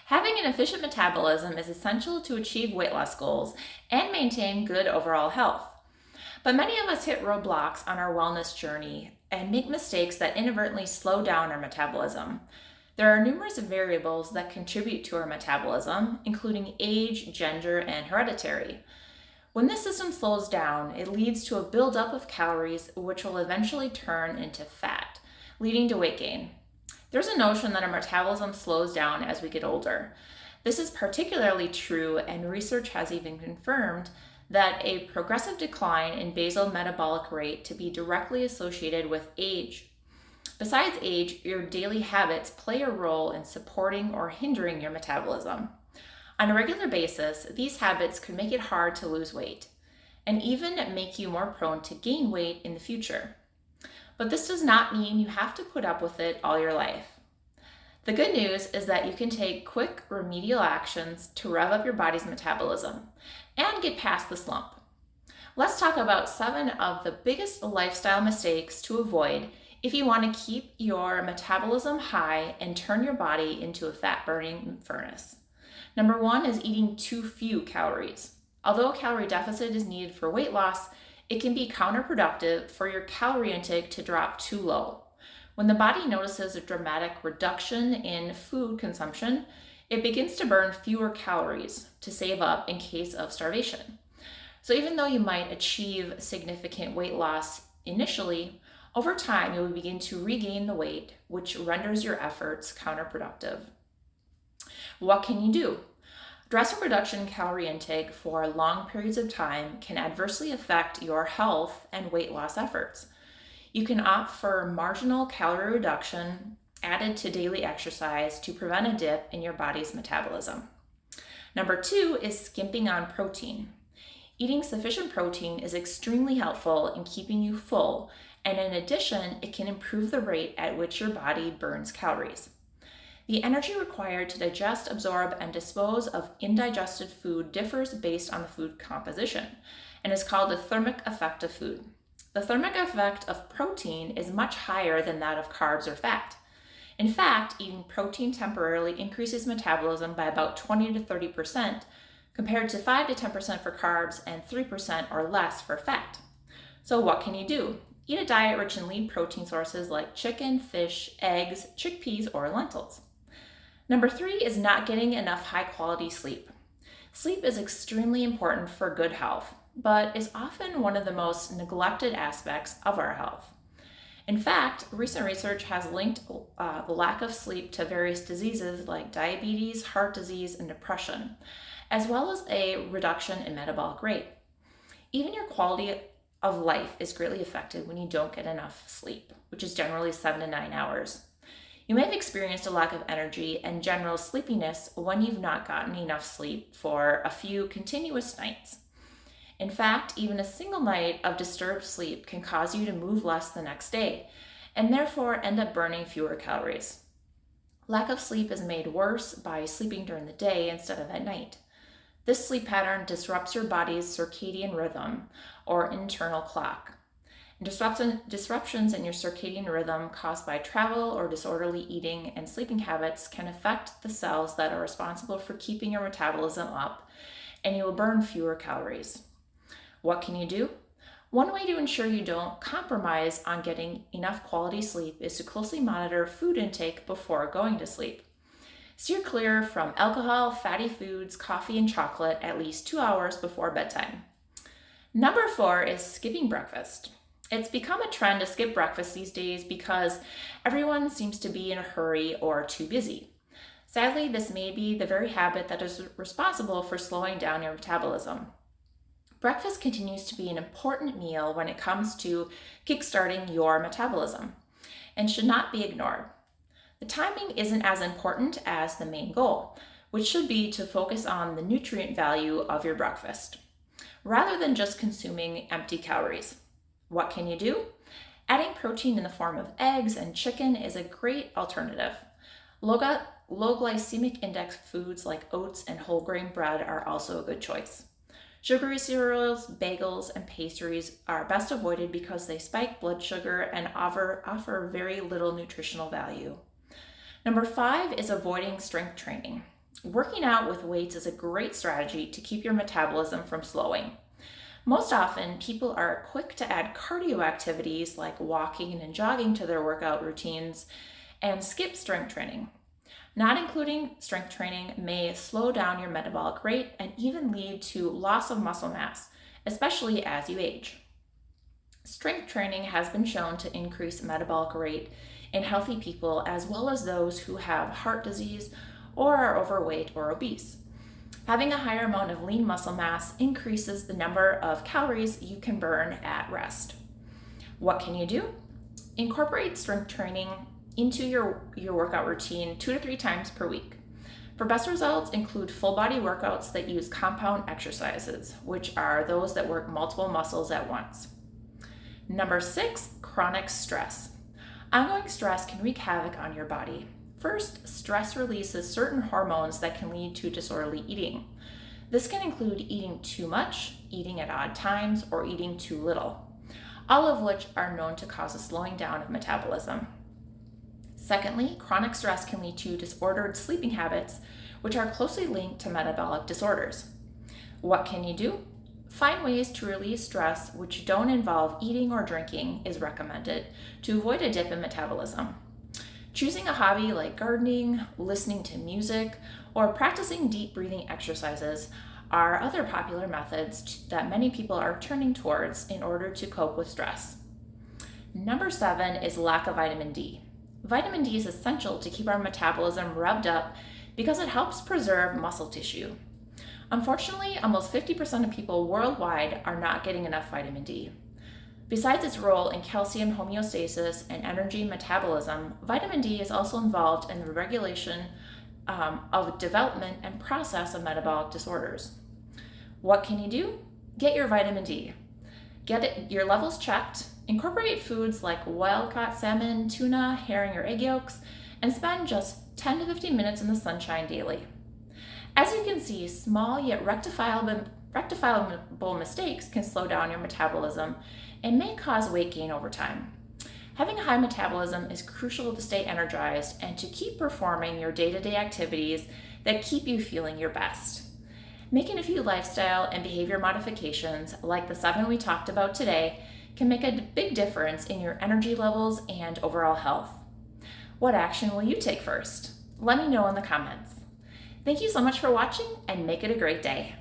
Having an efficient metabolism is essential to achieve weight loss goals and maintain good overall health. But many of us hit roadblocks on our wellness journey and make mistakes that inadvertently slow down our metabolism. There are numerous variables that contribute to our metabolism, including age, gender, and hereditary. When this system slows down, it leads to a buildup of calories, which will eventually turn into fat, leading to weight gain. There's a notion that our metabolism slows down as we get older. This is particularly true, and research has even confirmed that a progressive decline in basal metabolic rate to be directly associated with age. Besides age, your daily habits play a role in supporting or hindering your metabolism. On a regular basis, these habits could make it hard to lose weight and even make you more prone to gain weight in the future. But this does not mean you have to put up with it all your life. The good news is that you can take quick remedial actions to rev up your body's metabolism and get past the slump. Let's talk about 7 of the biggest lifestyle mistakes to avoid if you want to keep your metabolism high and turn your body into a fat-burning furnace. Number 1 is eating too few calories. Although a calorie deficit is needed for weight loss, it can be counterproductive for your calorie intake to drop too low. When the body notices a dramatic reduction in food consumption, it begins to burn fewer calories to save up in case of starvation. So even though you might achieve significant weight loss initially, over time you will begin to regain the weight, which renders your efforts counterproductive. What can you do? Drastic reduction in calorie intake for long periods of time can adversely affect your health and weight loss efforts. You can opt for marginal calorie reduction added to daily exercise to prevent a dip in your body's metabolism. Number 2 is skimping on protein. Eating sufficient protein is extremely helpful in keeping you full, and in addition, it can improve the rate at which your body burns calories. The energy required to digest, absorb, and dispose of indigested food differs based on the food composition and is called the thermic effect of food. The thermic effect of protein is much higher than that of carbs or fat. In fact, eating protein temporarily increases metabolism by about 20 to 30%, compared to 5 to 10% for carbs and 3% or less for fat. So what can you do? Eat a diet rich in lean protein sources like chicken, fish, eggs, chickpeas, or lentils. Number 3 is not getting enough high-quality sleep. Sleep is extremely important for good health, but is often one of the most neglected aspects of our health. In fact, recent research has linked the lack of sleep to various diseases like diabetes, heart disease, and depression, as well as a reduction in metabolic rate. Even your quality of life is greatly affected when you don't get enough sleep, which is generally 7 to 9 hours. You may have experienced a lack of energy and general sleepiness when you've not gotten enough sleep for a few continuous nights. In fact, even a single night of disturbed sleep can cause you to move less the next day and therefore end up burning fewer calories. Lack of sleep is made worse by sleeping during the day instead of at night. This sleep pattern disrupts your body's circadian rhythm or internal clock. Disruptions in your circadian rhythm caused by travel or disorderly eating and sleeping habits can affect the cells that are responsible for keeping your metabolism up, and you will burn fewer calories. What can you do? One way to ensure you don't compromise on getting enough quality sleep is to closely monitor food intake before going to sleep. Steer clear from alcohol, fatty foods, coffee, and chocolate at least 2 hours before bedtime. Number 4 is skipping breakfast. It's become a trend to skip breakfast these days because everyone seems to be in a hurry or too busy. Sadly, this may be the very habit that is responsible for slowing down your metabolism. Breakfast continues to be an important meal when it comes to kickstarting your metabolism and should not be ignored. The timing isn't as important as the main goal, which should be to focus on the nutrient value of your breakfast, rather than just consuming empty calories. What can you do? Adding protein in the form of eggs and chicken is a great alternative. Low glycemic index foods like oats and whole grain bread are also a good choice. Sugary cereals, bagels, and pastries are best avoided because they spike blood sugar and offer very little nutritional value. Number 5 is avoiding strength training. Working out with weights is a great strategy to keep your metabolism from slowing. Most often, people are quick to add cardio activities like walking and jogging to their workout routines and skip strength training. Not including strength training may slow down your metabolic rate and even lead to loss of muscle mass, especially as you age. Strength training has been shown to increase metabolic rate in healthy people as well as those who have heart disease or are overweight or obese. Having a higher amount of lean muscle mass increases the number of calories you can burn at rest. What can you do? Incorporate strength training into your workout routine 2 to 3 times per week. For best results, include full body workouts that use compound exercises, which are those that work multiple muscles at once. Number 6, chronic stress. Ongoing stress can wreak havoc on your body. First, stress releases certain hormones that can lead to disorderly eating. This can include eating too much, eating at odd times, or eating too little, all of which are known to cause a slowing down of metabolism. Secondly, chronic stress can lead to disordered sleeping habits, which are closely linked to metabolic disorders. What can you do? Find ways to release stress which don't involve eating or drinking is recommended to avoid a dip in metabolism. Choosing a hobby like gardening, listening to music, or practicing deep breathing exercises are other popular methods that many people are turning towards in order to cope with stress. Number 7 is lack of vitamin D. Vitamin D is essential to keep our metabolism revved up because it helps preserve muscle tissue. Unfortunately, almost 50% of people worldwide are not getting enough vitamin D. Besides its role in calcium homeostasis and energy metabolism, vitamin D is also involved in the regulation of development and process of metabolic disorders. What can you do? Get your vitamin D. Get your levels checked. Incorporate foods like wild-caught salmon, tuna, herring, or egg yolks, and spend just 10 to 15 minutes in the sunshine daily. As you can see, small yet rectifiable mistakes can slow down your metabolism and may cause weight gain over time. Having a high metabolism is crucial to stay energized and to keep performing your day-to-day activities that keep you feeling your best. Making a few lifestyle and behavior modifications, like the 7 we talked about today, can make a big difference in your energy levels and overall health. What action will you take first? Let me know in the comments. Thank you so much for watching and make it a great day.